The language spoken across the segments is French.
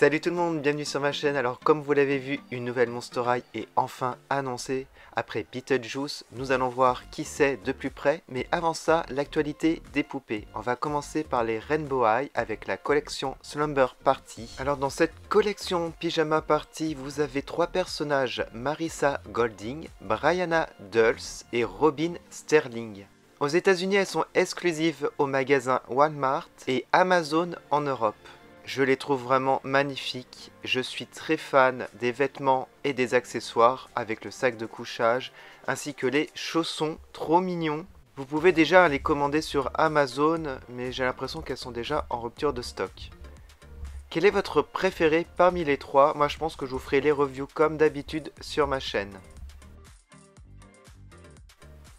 Salut tout le monde, bienvenue sur ma chaîne. Alors comme vous l'avez vu, une nouvelle Monster High est enfin annoncée. Après Beetlejuice, nous allons voir qui c'est de plus près. Mais avant ça, l'actualité des poupées. On va commencer par les Rainbow High avec la collection Slumber Party. Alors dans cette collection Pyjama Party, vous avez trois personnages, Marissa Golding, Brianna Dulce et Robin Sterling. Aux États-Unis, elles sont exclusives au magasin Walmart et Amazon en Europe. Je les trouve vraiment magnifiques, je suis très fan des vêtements et des accessoires avec le sac de couchage ainsi que les chaussons trop mignons. Vous pouvez déjà les commander sur Amazon mais j'ai l'impression qu'elles sont déjà en rupture de stock. Quel est votre préféré parmi les trois? Moi je pense que je vous ferai les reviews comme d'habitude sur ma chaîne.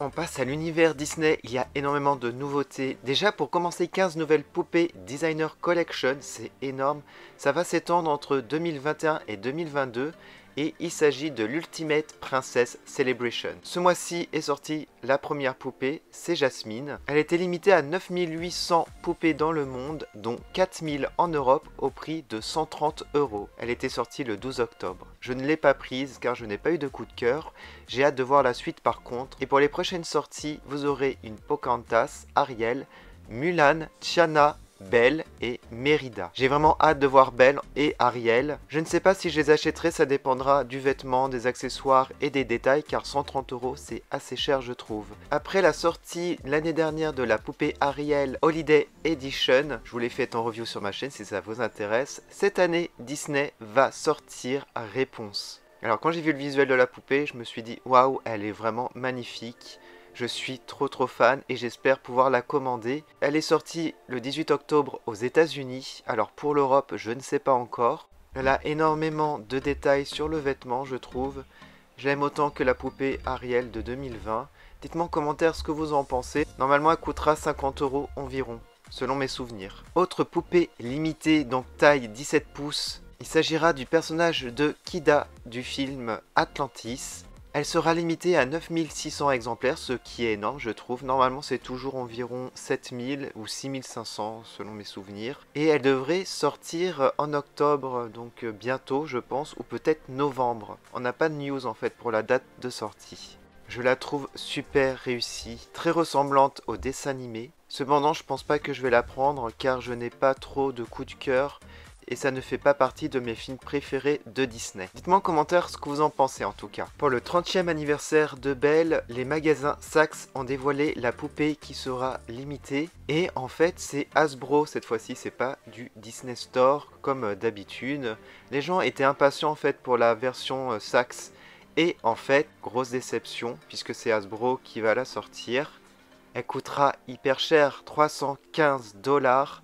On passe à l'univers Disney, il y a énormément de nouveautés. Déjà pour commencer 15 nouvelles poupées Designer Collection, c'est énorme. Ça va s'étendre entre 2021 et 2022 et il s'agit de l'Ultimate Princess Celebration. Ce mois-ci est sortie la première poupée, c'est Jasmine. Elle était limitée à 9800 poupées dans le monde, dont 4000 en Europe au prix de 130 €. Elle était sortie le 12 octobre. Je ne l'ai pas prise car je n'ai pas eu de coup de cœur. J'ai hâte de voir la suite par contre. Et pour les prochaines sorties, vous aurez une Pocahontas, Ariel, Mulan, Tiana, Belle et Mérida. J'ai vraiment hâte de voir Belle et Ariel. Je ne sais pas si je les achèterai, ça dépendra du vêtement, des accessoires et des détails car 130 € c'est assez cher je trouve. Après la sortie l'année dernière de la poupée Ariel Holiday Edition, je vous l'ai fait en review sur ma chaîne si ça vous intéresse, cette année Disney va sortir Réponse. Alors quand j'ai vu le visuel de la poupée, je me suis dit waouh, elle est vraiment magnifique. Je suis trop fan et j'espère pouvoir la commander. Elle est sortie le 18 octobre aux États-Unis. Alors pour l'Europe, je ne sais pas encore. Elle a énormément de détails sur le vêtement, je trouve. Je l'aime autant que la poupée Ariel de 2020. Dites-moi en commentaire ce que vous en pensez. Normalement, elle coûtera 50 € environ, selon mes souvenirs. Autre poupée limitée, donc taille 17 pouces. Il s'agira du personnage de Kida du film Atlantis. Elle sera limitée à 9600 exemplaires, ce qui est énorme je trouve. Normalement c'est toujours environ 7000 ou 6500 selon mes souvenirs. Et elle devrait sortir en octobre, donc bientôt je pense, ou peut-être novembre. On n'a pas de news en fait pour la date de sortie. Je la trouve super réussie, très ressemblante au dessin animé. Cependant je pense pas que je vais la prendre car je n'ai pas trop de coup de cœur. Et ça ne fait pas partie de mes films préférés de Disney. Dites-moi en commentaire ce que vous en pensez en tout cas. Pour le 30e anniversaire de Belle, les magasins Saks ont dévoilé la poupée qui sera limitée. Et en fait c'est Hasbro cette fois-ci, c'est pas du Disney Store comme d'habitude. Les gens étaient impatients en fait pour la version Saks. Et en fait, grosse déception puisque c'est Hasbro qui va la sortir. Elle coûtera hyper cher, 315 $.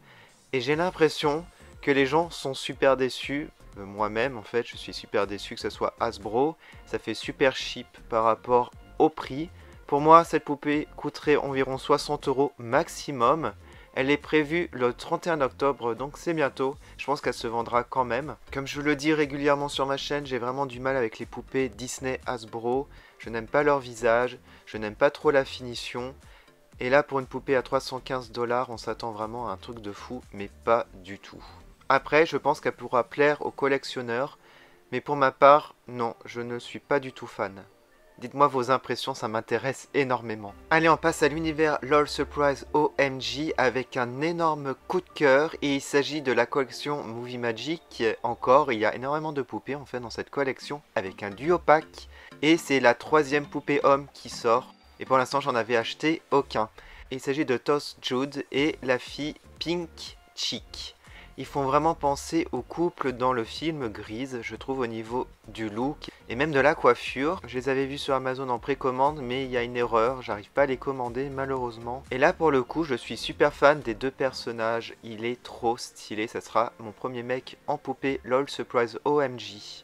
Et j'ai l'impression que les gens sont super déçus. Moi-même en fait je suis super déçu que ce soit Hasbro. Ça fait super cheap par rapport au prix. Pour moi cette poupée coûterait environ 60 € maximum. Elle est prévue le 31 octobre donc c'est bientôt. Je pense qu'elle se vendra quand même. Comme je le dis régulièrement sur ma chaîne, j'ai vraiment du mal avec les poupées Disney Hasbro. Je n'aime pas leur visage, je n'aime pas trop la finition. Et là pour une poupée à 315 $, on s'attend vraiment à un truc de fou, mais pas du tout. Après, je pense qu'elle pourra plaire aux collectionneurs, mais pour ma part, non, je ne suis pas du tout fan. Dites-moi vos impressions, ça m'intéresse énormément. Allez, on passe à l'univers LOL Surprise OMG avec un énorme coup de cœur et il s'agit de la collection Movie Magic. Encore, il y a énormément de poupées en fait dans cette collection avec un duo pack et c'est la 3e poupée homme qui sort et pour l'instant j'en avais acheté aucun. Il s'agit de Toss Jude et la fille Pink Chick. Ils font vraiment penser au couple dans le film Grise, je trouve au niveau du look et même de la coiffure. Je les avais vus sur Amazon en précommande mais il y a une erreur, j'arrive pas à les commander malheureusement. Et là pour le coup je suis super fan des deux personnages, il est trop stylé, ça sera mon premier mec en poupée LOL Surprise OMG.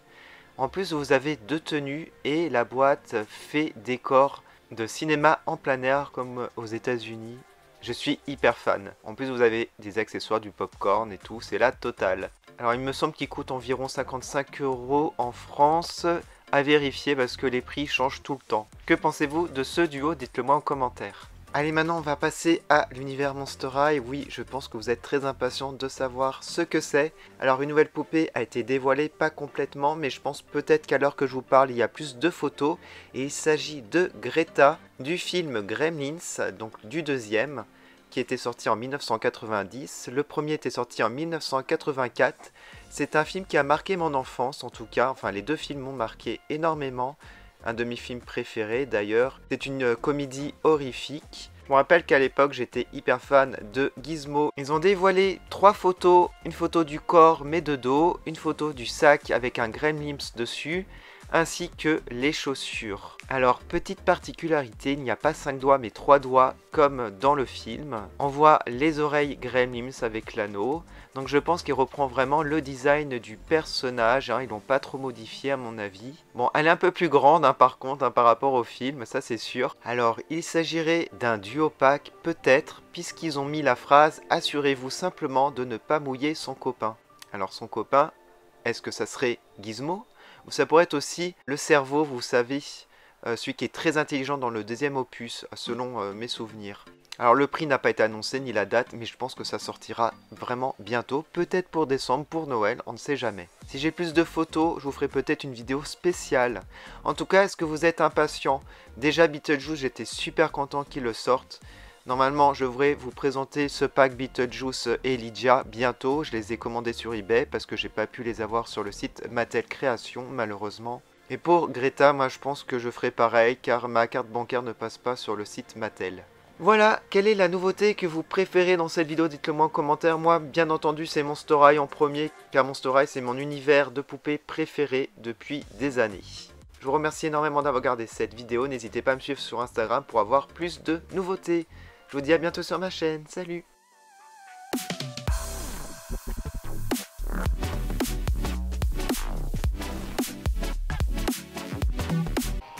En plus vous avez deux tenues et la boîte fait décor de cinéma en plein air comme aux États-Unis. Je suis hyper fan. En plus vous avez des accessoires, du popcorn et tout, c'est la totale. Alors il me semble qu'il coûte environ 55 € en France, à vérifier parce que les prix changent tout le temps. Que pensez-vous de ce duo? Dites-le moi en commentaire. Allez, maintenant on va passer à l'univers Monster High. Oui, je pense que vous êtes très impatients de savoir ce que c'est. Alors une nouvelle poupée a été dévoilée, pas complètement, mais je pense peut-être qu'à l'heure que je vous parle, il y a plus de photos. Et il s'agit de Greta, du film Gremlins, donc du deuxième, qui était sorti en 1990. Le premier était sorti en 1984. C'est un film qui a marqué mon enfance, en tout cas. Enfin, les deux films m'ont marqué énormément. Un de mes films préférés d'ailleurs. C'est une comédie horrifique. Je me rappelle qu'à l'époque j'étais hyper fan de Gizmo. Ils ont dévoilé 3 photos. Une photo du corps mais de dos. Une photo du sac avec un Gremlins dessus. Ainsi que les chaussures. Alors, petite particularité, il n'y a pas 5 doigts mais 3 doigts comme dans le film. On voit les oreilles Gremlins avec l'anneau. Donc je pense qu'il reprend vraiment le design du personnage. Ils l'ont pas trop modifié à mon avis. Bon, elle est un peu plus grande par contre par rapport au film, ça c'est sûr. Alors, il s'agirait d'un duo pack peut-être, puisqu'ils ont mis la phrase « Assurez-vous simplement de ne pas mouiller son copain ». Alors son copain, est-ce que ça serait Gizmo ? Ou ça pourrait être aussi le cerveau, vous savez, celui qui est très intelligent dans le deuxième opus, selon mes souvenirs. Alors le prix n'a pas été annoncé, ni la date, mais je pense que ça sortira vraiment bientôt. Peut-être pour décembre, pour Noël, on ne sait jamais. Si j'ai plus de photos, je vous ferai peut-être une vidéo spéciale. En tout cas, est-ce que vous êtes impatient? Déjà Beetlejuice, j'étais super content qu'il le sorte. Normalement, je devrais vous présenter ce pack Beetlejuice et Lydia bientôt. Je les ai commandés sur eBay parce que j'ai pas pu les avoir sur le site Mattel Création, malheureusement. Et pour Greta, moi je pense que je ferai pareil car ma carte bancaire ne passe pas sur le site Mattel. Voilà, quelle est la nouveauté que vous préférez dans cette vidéo? Dites-le moi en commentaire. Moi, bien entendu, c'est Monster High en premier, car Monster High, c'est mon univers de poupées préféré depuis des années. Je vous remercie énormément d'avoir regardé cette vidéo. N'hésitez pas à me suivre sur Instagram pour avoir plus de nouveautés. Je vous dis à bientôt sur ma chaîne. Salut!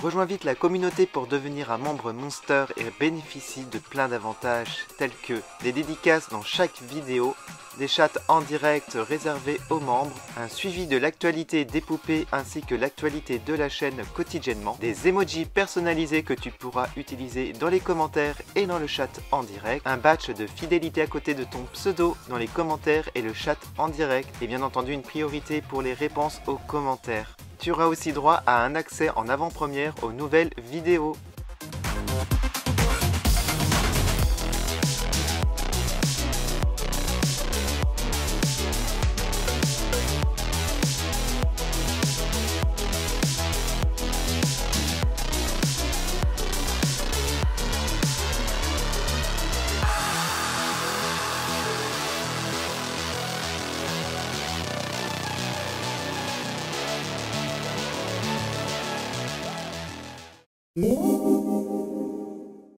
Rejoins vite la communauté pour devenir un membre Monster et bénéficie de plein d'avantages tels que des dédicaces dans chaque vidéo, des chats en direct réservés aux membres, un suivi de l'actualité des poupées ainsi que l'actualité de la chaîne quotidiennement, des emojis personnalisés que tu pourras utiliser dans les commentaires et dans le chat en direct, un badge de fidélité à côté de ton pseudo dans les commentaires et le chat en direct, et bien entendu une priorité pour les réponses aux commentaires. Tu auras aussi droit à un accès en avant-première aux nouvelles vidéos. Ooh.